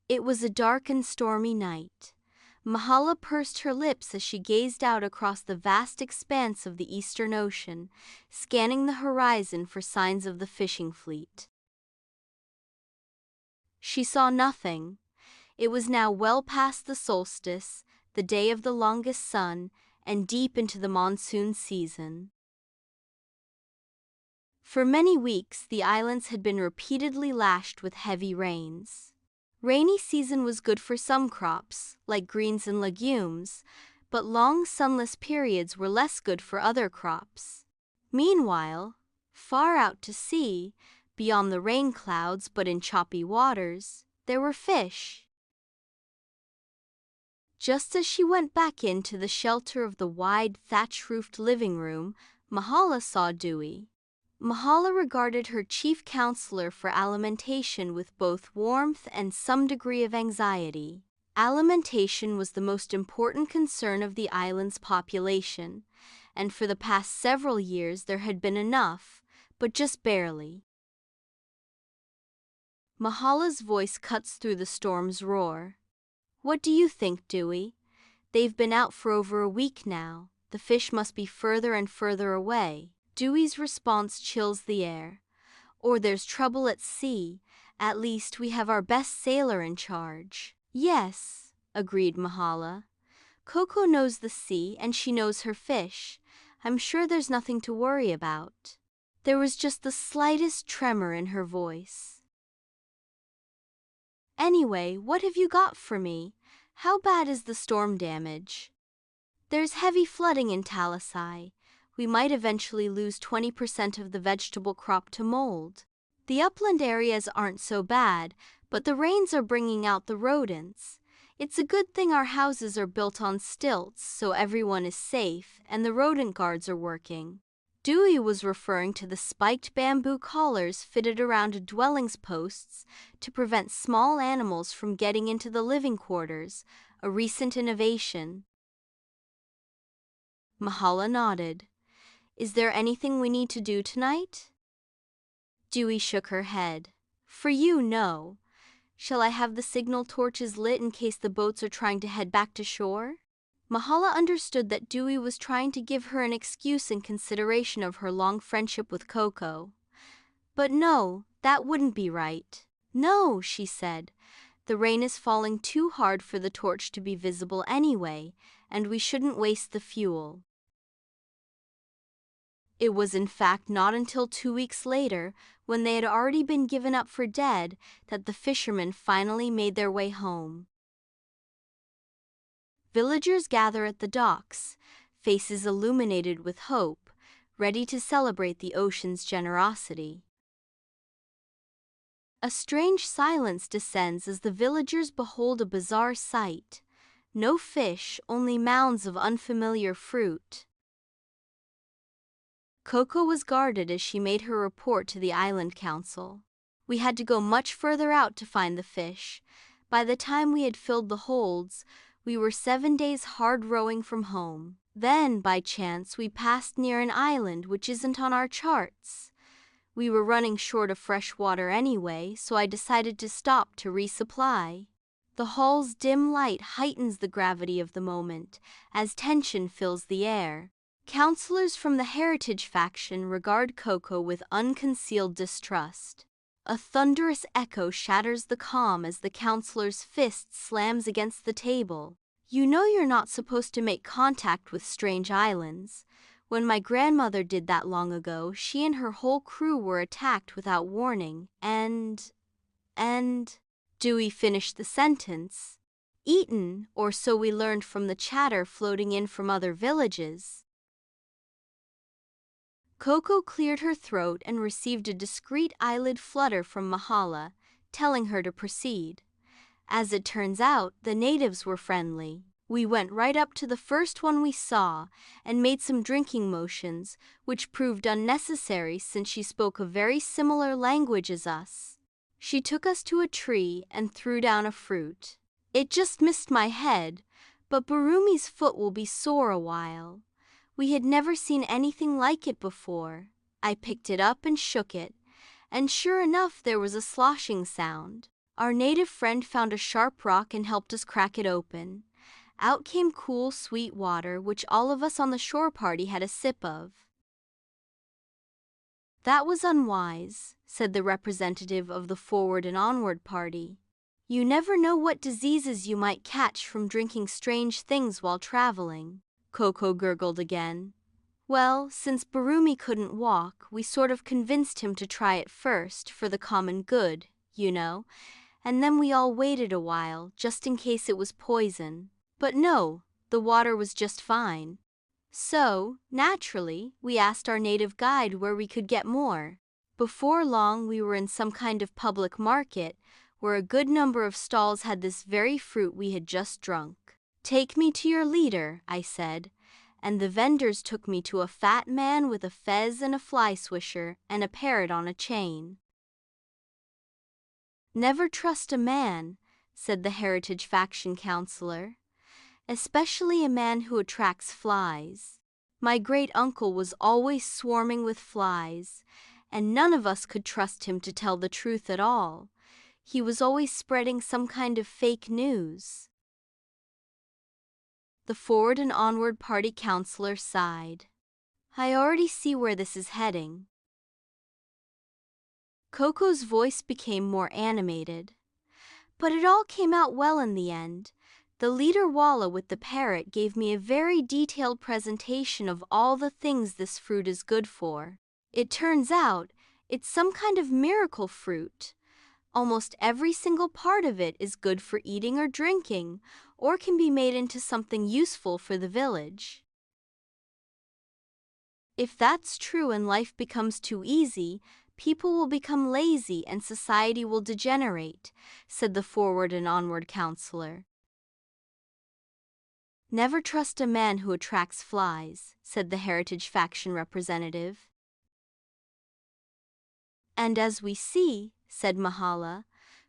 It was a dark and stormy night. Mahala pursed her lips as she gazed out across the vast expanse of the Eastern Ocean, scanning the horizon for signs of the fishing fleet. She saw nothing. It was now well past the solstice, the day of the longest sun, and deep into the monsoon season. For many weeks, the islands had been repeatedly lashed with heavy rains. Rainy season was good for some crops, like greens and legumes, but long sunless periods were less good for other crops. Meanwhile, far out to sea, beyond the rain clouds but in choppy waters, there were fish. Just as she went back into the shelter of the wide thatch-roofed living room, Mahala saw Dewey. Mahala regarded her chief counselor for alimentation with both warmth and some degree of anxiety. Alimentation was the most important concern of the island's population, and for the past several years there had been enough, but just barely. Mahala's voice cuts through the storm's roar. "What do you think, Dewey? They've been out for over a week now. The fish must be further and further away." Dewey's response chills the air. "Or there's trouble at sea. At least we have our best sailor in charge." "Yes," agreed Mahala. "Coco knows the sea and she knows her fish. I'm sure there's nothing to worry about." There was just the slightest tremor in her voice. "Anyway, what have you got for me? How bad is the storm damage?" "There's heavy flooding in Talisai. We might eventually lose 20% of the vegetable crop to mold. The upland areas aren't so bad, but the rains are bringing out the rodents. It's a good thing our houses are built on stilts, so everyone is safe and the rodent guards are working." Dewey was referring to the spiked bamboo collars fitted around dwellings posts to prevent small animals from getting into the living quarters, a recent innovation. Mahala nodded. "Is there anything we need to do tonight?" Dewey shook her head. "For you, no. Shall I have the signal torches lit in case the boats are trying to head back to shore?" Mahala understood that Dewey was trying to give her an excuse in consideration of her long friendship with Coco. "But no, that wouldn't be right." "No," she said. "The rain is falling too hard for the torch to be visible anyway, and we shouldn't waste the fuel." It was in fact not until 2 weeks later, when they had already been given up for dead, that the fishermen finally made their way home. Villagers gather at the docks, faces illuminated with hope, ready to celebrate the ocean's generosity. A strange silence descends as the villagers behold a bizarre sight. No fish, only mounds of unfamiliar fruit. Coco was guarded as she made her report to the Island Council. "We had to go much further out to find the fish. By the time we had filled the holds, we were 7 days hard rowing from home. Then, by chance, we passed near an island which isn't on our charts. We were running short of fresh water anyway, so I decided to stop to resupply." The hall's dim light heightens the gravity of the moment, as tension fills the air. Counselors from the Heritage faction regard Coco with unconcealed distrust. A thunderous echo shatters the calm as the counselor's fist slams against the table. "You know you're not supposed to make contact with strange islands. When my grandmother did that long ago, she and her whole crew were attacked without warning, and... Dewey finished the sentence. "Eaten, or so we learned from the chatter floating in from other villages." Coco cleared her throat and received a discreet eyelid flutter from Mahala, telling her to proceed. As it turns out, the natives were friendly. "We went right up to the first one we saw and made some drinking motions, which proved unnecessary since she spoke a very similar language as us. She took us to a tree and threw down a fruit. It just missed my head, but Barumi's foot will be sore a while. We had never seen anything like it before. I picked it up and shook it, and sure enough there was a sloshing sound. Our native friend found a sharp rock and helped us crack it open. Out came cool, sweet water, which all of us on the shore party had a sip of. "That was unwise," said the representative of the Forward and Onward party. "You never know what diseases you might catch from drinking strange things while traveling." Coco gurgled again. "Well, since Barumi couldn't walk, we sort of convinced him to try it first, for the common good, you know, and then we all waited a while, just in case it was poison. But no, the water was just fine. So, naturally, we asked our native guide where we could get more. Before long, we were in some kind of public market, where a good number of stalls had this very fruit we had just drunk. 'Take me to your leader,' I said, and the vendors took me to a fat man with a fez and a fly swisher and a parrot on a chain." "Never trust a man," said the Heritage Faction counselor, "especially a man who attracts flies. My great-uncle was always swarming with flies, and none of us could trust him to tell the truth at all. He was always spreading some kind of fake news." The Forward and Onward party counselor sighed. "I already see where this is heading." Coco's voice became more animated. "But it all came out well in the end. The leader Walla with the parrot gave me a very detailed presentation of all the things this fruit is good for. It turns out it's some kind of miracle fruit. Almost every single part of it is good for eating or drinking, or can be made into something useful for the village. If that's true and life becomes too easy, people will become lazy and society will degenerate," said the Forward and Onward counselor. "Never trust a man who attracts flies," said the Heritage Faction representative. "And as we see," said Mahala,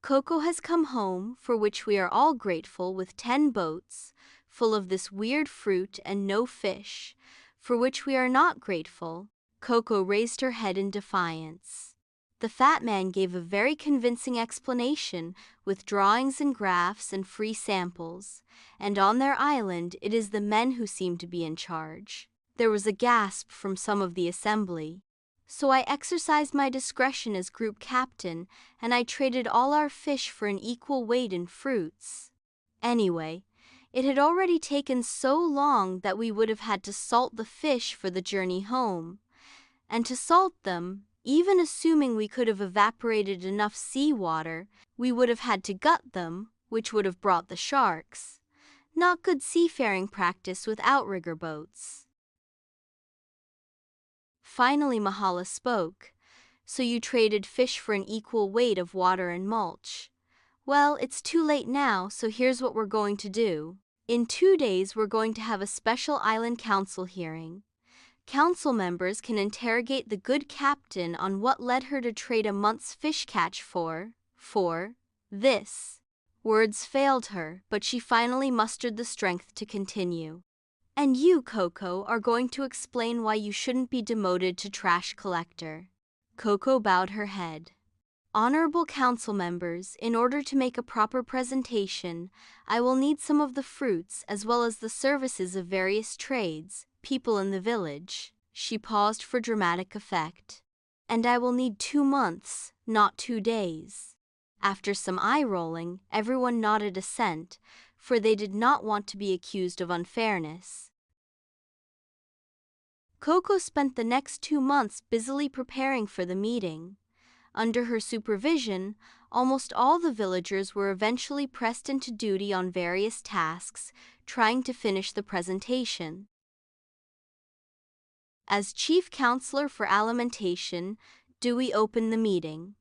"Coco has come home, for which we are all grateful, with 10 boats, full of this weird fruit and no fish, for which we are not grateful." Coco raised her head in defiance. The fat man gave a very convincing explanation, with drawings and graphs and free samples, and on their island it is the men who seem to be in charge. There was a gasp from some of the assembly. "So I exercised my discretion as group captain, and I traded all our fish for an equal weight in fruits. Anyway, it had already taken so long that we would have had to salt the fish for the journey home. And to salt them, even assuming we could have evaporated enough seawater, we would have had to gut them, which would have brought the sharks. Not good seafaring practice with outrigger boats." Finally Mahala spoke. "So you traded fish for an equal weight of water and mulch. Well, it's too late now, so here's what we're going to do. In 2 days we're going to have a special island council hearing. Council members can interrogate the good captain on what led her to trade a month's fish catch for this." Words failed her, but she finally mustered the strength to continue. "And you, Coco, are going to explain why you shouldn't be demoted to trash collector." Coco bowed her head. "Honorable council members, in order to make a proper presentation, I will need some of the fruits as well as the services of various trades, people in the village." She paused for dramatic effect. "And I will need 2 months, not 2 days." After some eye-rolling, everyone nodded assent, for they did not want to be accused of unfairness. Coco spent the next 2 months busily preparing for the meeting. Under her supervision, almost all the villagers were eventually pressed into duty on various tasks, trying to finish the presentation. As chief counselor for alimentation, Dewey opened the meeting.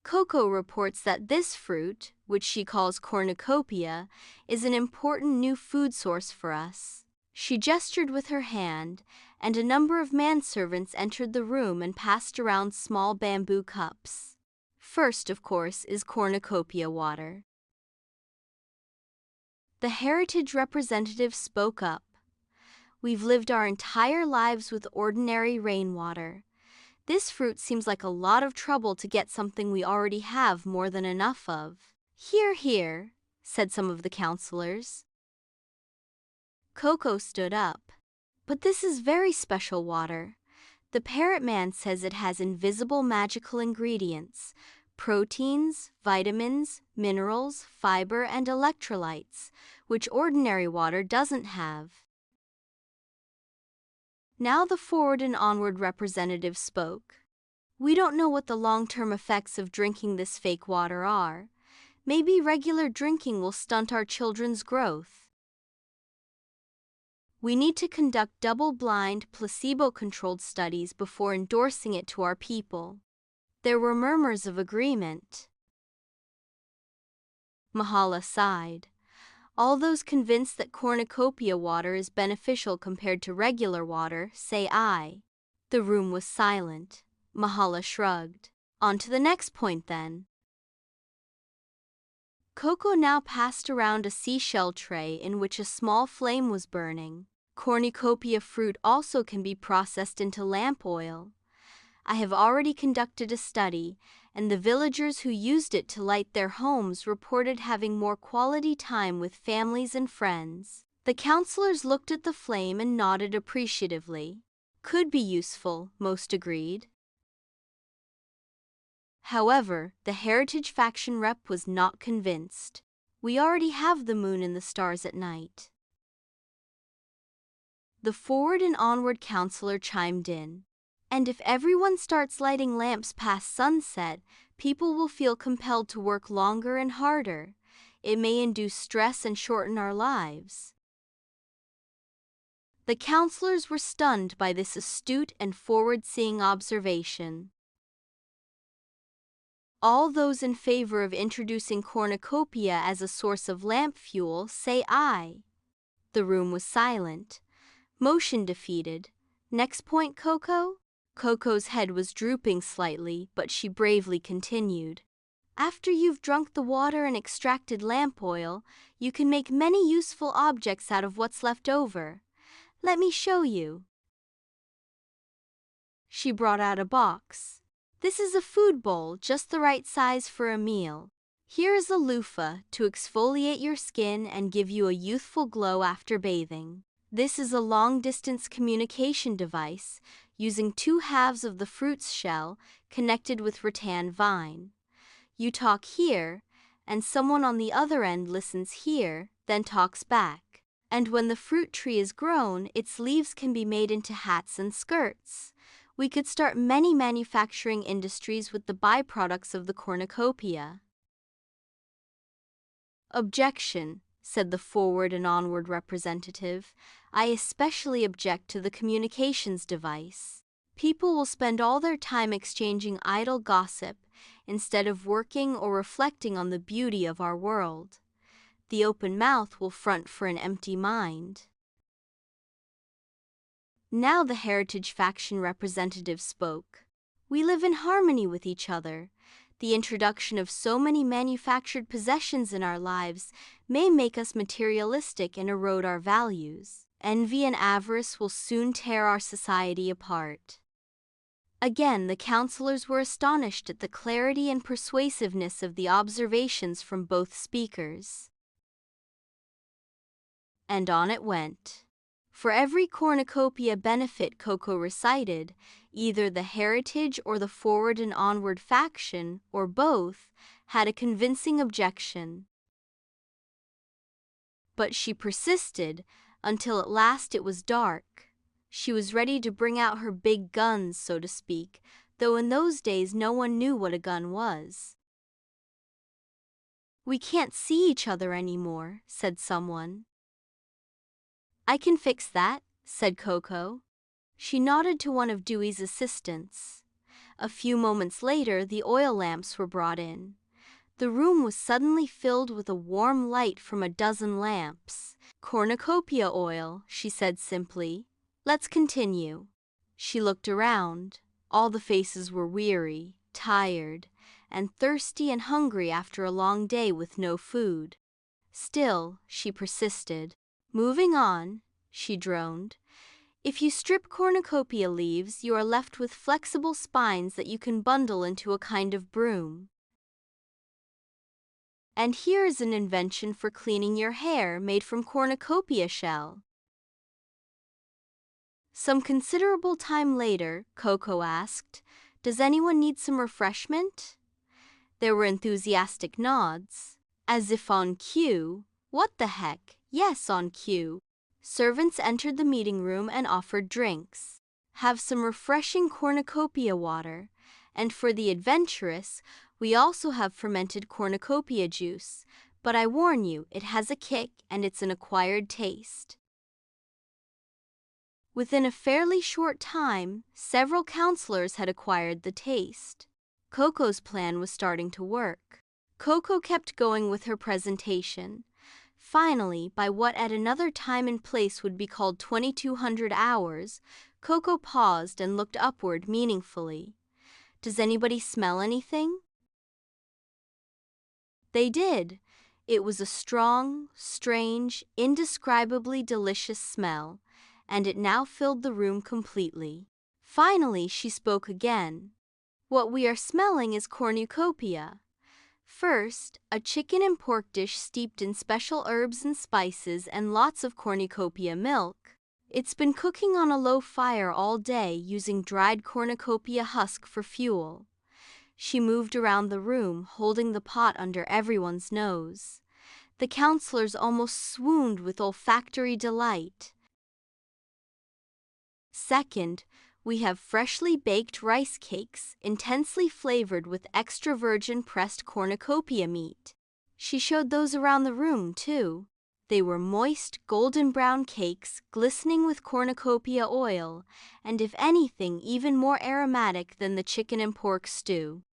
Coco reports that this fruit, which she calls Cornucopia, is an important new food source for us. She gestured with her hand, and a number of manservants entered the room and passed around small bamboo cups. First, of course, is Cornucopia water. The Heritage representative spoke up. "We've lived our entire lives with ordinary rainwater. This fruit seems like a lot of trouble to get something we already have more than enough of. Hear, hear, said some of the counselors. Coco stood up. But this is very special water. The parrot man says it has invisible magical ingredients, proteins, vitamins, minerals, fiber, and electrolytes, which ordinary water doesn't have. Now the Forward and Onward representative spoke. We don't know what the long-term effects of drinking this fake water are. Maybe regular drinking will stunt our children's growth. We need to conduct double-blind, placebo-controlled studies before endorsing it to our people. There were murmurs of agreement. Mahala sighed. All those convinced that cornucopia water is beneficial compared to regular water, say aye. The room was silent. Mahala shrugged. On to the next point then. Coco now passed around a seashell tray in which a small flame was burning. Cornucopia fruit also can be processed into lamp oil. I have already conducted a study, and the villagers who used it to light their homes reported having more quality time with families and friends. The counselors looked at the flame and nodded appreciatively. Could be useful, most agreed. However, the Heritage faction rep was not convinced. We already have the moon and the stars at night. The Forward and Onward counselor chimed in. And if everyone starts lighting lamps past sunset, people will feel compelled to work longer and harder. It may induce stress and shorten our lives. The counselors were stunned by this astute and forward-seeing observation. All those in favor of introducing cornucopia as a source of lamp fuel say aye. The room was silent. Motion defeated. Next point, Coco? Coco's head was drooping slightly, but she bravely continued. After you've drunk the water and extracted lamp oil, you can make many useful objects out of what's left over. Let me show you. She brought out a box. This is a food bowl, just the right size for a meal. Here is a loofah to exfoliate your skin and give you a youthful glow after bathing. This is a long-distance communication device using 2 halves of the fruit's shell connected with rattan vine. You talk here, and someone on the other end listens here, then talks back. And when the fruit tree is grown, its leaves can be made into hats and skirts. We could start many manufacturing industries with the byproducts of the cornucopia. Objection, said the Forward and Onward representative. I especially object to the communications device. People will spend all their time exchanging idle gossip instead of working or reflecting on the beauty of our world. The open mouth will front for an empty mind. Now the Heritage faction representative spoke. We live in harmony with each other. The introduction of so many manufactured possessions in our lives may make us materialistic and erode our values. Envy and avarice will soon tear our society apart. Again, the counselors were astonished at the clarity and persuasiveness of the observations from both speakers. And on it went. For every cornucopia benefit Coco recited, either the Heritage or the Forward and Onward faction, or both, had a convincing objection. But she persisted until at last it was dark. She was ready to bring out her big guns, so to speak, though in those days no one knew what a gun was. We can't see each other anymore, said someone. I can fix that, said Coco. She nodded to one of Dewey's assistants. A few moments later, the oil lamps were brought in. The room was suddenly filled with a warm light from a dozen lamps. Cornucopia oil, she said simply. Let's continue. She looked around. All the faces were weary, tired, and thirsty and hungry after a long day with no food. Still, she persisted. Moving on, she droned. If you strip cornucopia leaves, you are left with flexible spines that you can bundle into a kind of broom. And here is an invention for cleaning your hair made from cornucopia shell. Some considerable time later, Coco asked, "Does anyone need some refreshment?" There were enthusiastic nods. As if on cue. What the heck? Yes, on cue. Servants entered the meeting room and offered drinks. Have some refreshing cornucopia water. And for the adventurous, we also have fermented cornucopia juice. But I warn you, it has a kick and it's an acquired taste. Within a fairly short time, several counselors had acquired the taste. Coco's plan was starting to work. Coco kept going with her presentation. Finally, by what at another time and place would be called 2200 hours, Coco paused and looked upward meaningfully. "Does anybody smell anything?" They did. It was a strong, strange, indescribably delicious smell, and it now filled the room completely. Finally, she spoke again. "What we are smelling is cornucopia. First, a chicken and pork dish steeped in special herbs and spices and lots of cornucopia milk. It's been cooking on a low fire all day using dried cornucopia husk for fuel." She moved around the room, holding the pot under everyone's nose. The counselors almost swooned with olfactory delight. Second, we have freshly baked rice cakes, intensely flavored with extra virgin pressed cornucopia meat. She showed those around the room, too. They were moist, golden brown cakes, glistening with cornucopia oil, and if anything, even more aromatic than the chicken and pork stew.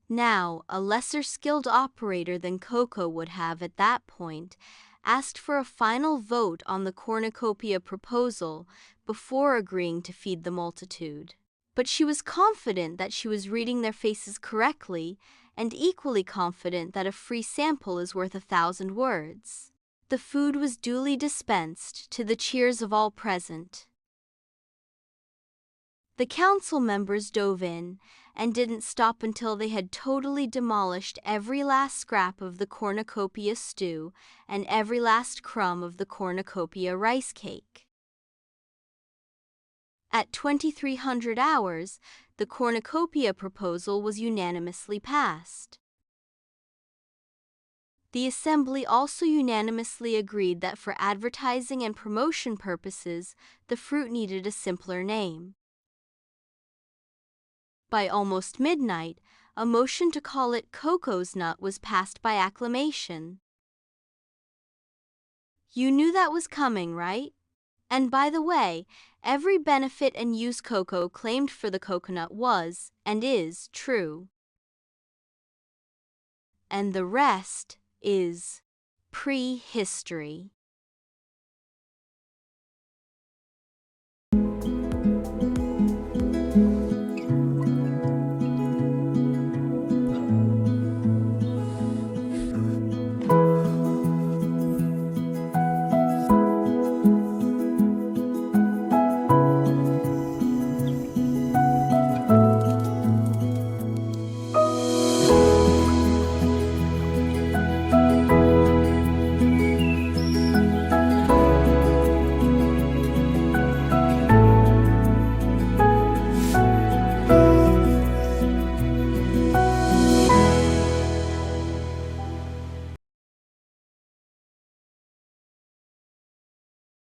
Now, a lesser skilled operator than Coco would have at that point asked for a final vote on the cornucopia proposal before agreeing to feed the multitude. But she was confident that she was reading their faces correctly, and equally confident that a free sample is worth 1,000 words. The food was duly dispensed, to the cheers of all present. The council members dove in, and didn't stop until they had totally demolished every last scrap of the cornucopia stew and every last crumb of the cornucopia rice cake. At 2300 hours, the cornucopia proposal was unanimously passed. The assembly also unanimously agreed that for advertising and promotion purposes, the fruit needed a simpler name. By almost midnight, a motion to call it Coco's Nut was passed by acclamation. You knew that was coming, right? And by the way, every benefit and use Coco claimed for the coconut was, and is, true. And the rest is prehistory.